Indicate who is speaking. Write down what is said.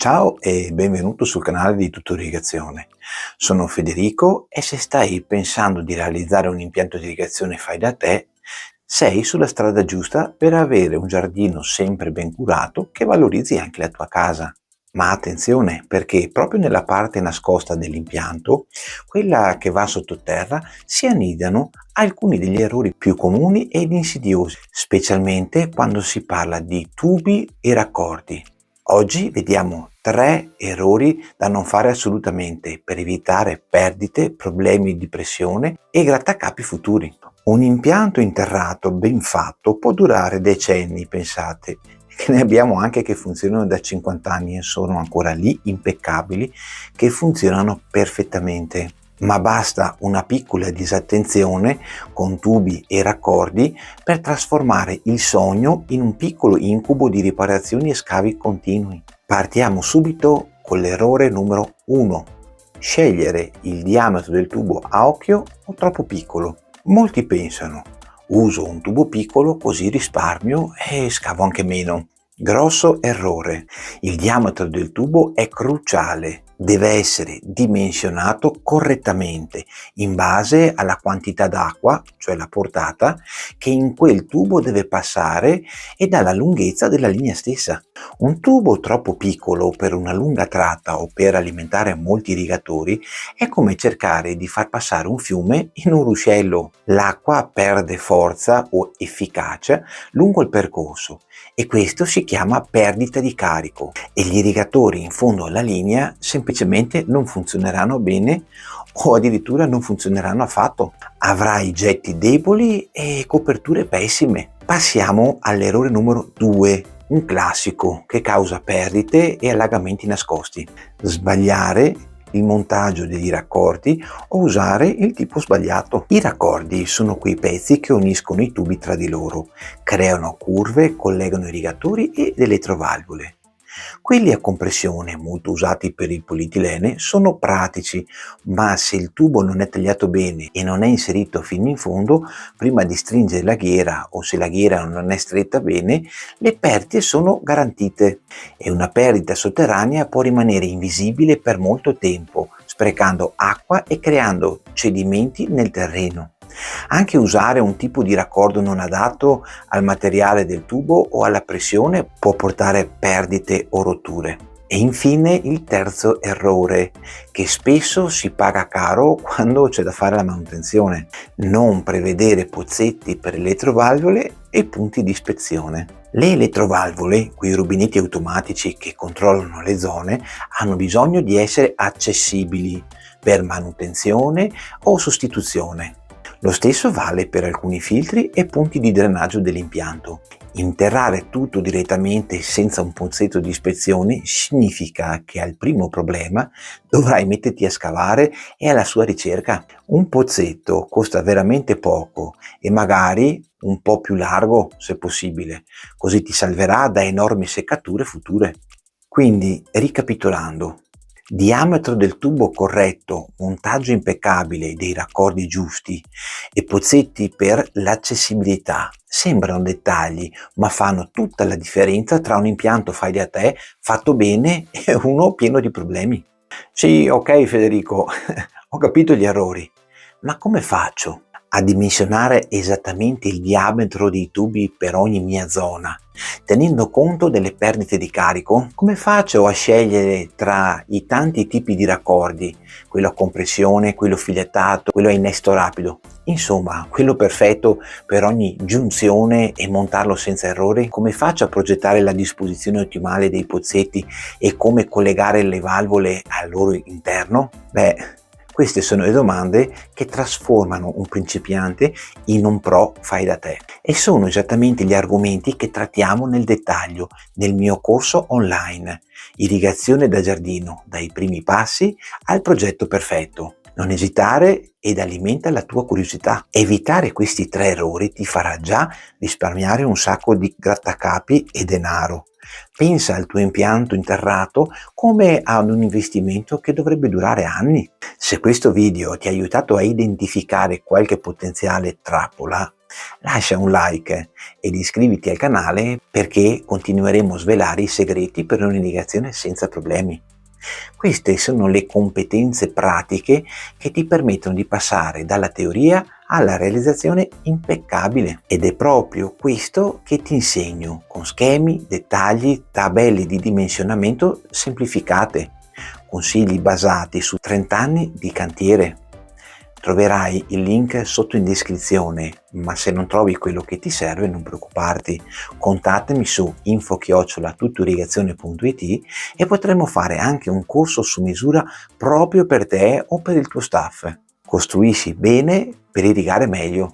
Speaker 1: Ciao e benvenuto sul canale di Tutto Irrigazione. Sono Federico e se stai pensando di realizzare un impianto di irrigazione fai da te, sei sulla strada giusta per avere un giardino sempre ben curato che valorizzi anche la tua casa. Ma attenzione, perché proprio nella parte nascosta dell'impianto, quella che va sottoterra, si annidano alcuni degli errori più comuni ed insidiosi, specialmente quando si parla di tubi e raccordi. Oggi vediamo 3 errori da non fare assolutamente per evitare perdite, problemi di pressione e grattacapi futuri. Un impianto interrato ben fatto può durare decenni, pensate, che ne abbiamo anche che funzionano da 50 anni e sono ancora lì impeccabili, che funzionano perfettamente. Ma basta una piccola disattenzione con tubi e raccordi per trasformare il sogno in un piccolo incubo di riparazioni e scavi continui. Partiamo subito con l'errore numero 1. Scegliere il diametro del tubo a occhio o troppo piccolo. Molti pensano: uso un tubo piccolo così risparmio e scavo anche meno. Grosso errore. Il diametro del tubo è cruciale. Deve essere dimensionato correttamente in base alla quantità d'acqua, cioè la portata, che in quel tubo deve passare e dalla lunghezza della linea stessa. Un tubo troppo piccolo per una lunga tratta o per alimentare molti irrigatori è come cercare di far passare un fiume in un ruscello. L'acqua perde forza o efficacia lungo il percorso e questo si chiama perdita di carico e gli irrigatori in fondo alla linea semplicemente non funzioneranno bene o addirittura non funzioneranno affatto. Avrai getti deboli e coperture pessime. Passiamo all'errore numero 2, un classico che causa perdite e allagamenti nascosti. Sbagliare il montaggio degli raccordi o usare il tipo sbagliato. I raccordi sono quei pezzi che uniscono i tubi tra di loro, creano curve, collegano irrigatori ed elettrovalvole. Quelli a compressione, molto usati per il polietilene, sono pratici, ma se il tubo non è tagliato bene e non è inserito fino in fondo, prima di stringere la ghiera o se la ghiera non è stretta bene, le perdite sono garantite e una perdita sotterranea può rimanere invisibile per molto tempo, sprecando acqua e creando cedimenti nel terreno. Anche usare un tipo di raccordo non adatto al materiale del tubo o alla pressione può portare perdite o rotture. E infine il terzo errore, che spesso si paga caro quando c'è da fare la manutenzione: non prevedere pozzetti per elettrovalvole e punti di ispezione. Le elettrovalvole, quei rubinetti automatici che controllano le zone, hanno bisogno di essere accessibili per manutenzione o sostituzione. Lo stesso vale per alcuni filtri e punti di drenaggio dell'impianto. Interrare tutto direttamente senza un pozzetto di ispezione significa che al primo problema dovrai metterti a scavare e alla sua ricerca. Un pozzetto costa veramente poco e magari un po' più largo se possibile, così ti salverà da enormi seccature future. Quindi, ricapitolando: diametro del tubo corretto, montaggio impeccabile dei raccordi giusti e pozzetti per l'accessibilità. Sembrano dettagli, ma fanno tutta la differenza tra un impianto fai da te fatto bene e uno pieno di problemi. Sì, ok Federico, ho capito gli errori, ma come faccio a dimensionare esattamente il diametro dei tubi per ogni mia zona, tenendo conto delle perdite di carico? Come faccio a scegliere tra i tanti tipi di raccordi, quello a compressione, quello filettato, quello a innesto rapido, insomma quello perfetto per ogni giunzione e montarlo senza errori? Come faccio a progettare la disposizione ottimale dei pozzetti e come collegare le valvole al loro interno? Queste sono le domande che trasformano un principiante in un pro fai da te e sono esattamente gli argomenti che trattiamo nel dettaglio nel mio corso online Irrigazione da giardino, dai primi passi al progetto perfetto. Non esitare ed alimenta la tua curiosità. Evitare questi 3 errori ti farà già risparmiare un sacco di grattacapi e denaro. Pensa al tuo impianto interrato come ad un investimento che dovrebbe durare anni. Se questo video ti ha aiutato a identificare qualche potenziale trappola, Lascia un like ed iscriviti al canale perché continueremo a svelare i segreti per un'irrigazione senza problemi. Queste sono le competenze pratiche che ti permettono di passare dalla teoria alla realizzazione impeccabile. Ed è proprio questo che ti insegno con schemi, dettagli, tabelle di dimensionamento semplificate, consigli basati su 30 anni di cantiere. Troverai il link sotto in descrizione, ma se non trovi quello che ti serve non preoccuparti, contattami su info@tuttoirrigazione.it e potremo fare anche un corso su misura proprio per te o per il tuo staff. Costruisci bene per irrigare meglio.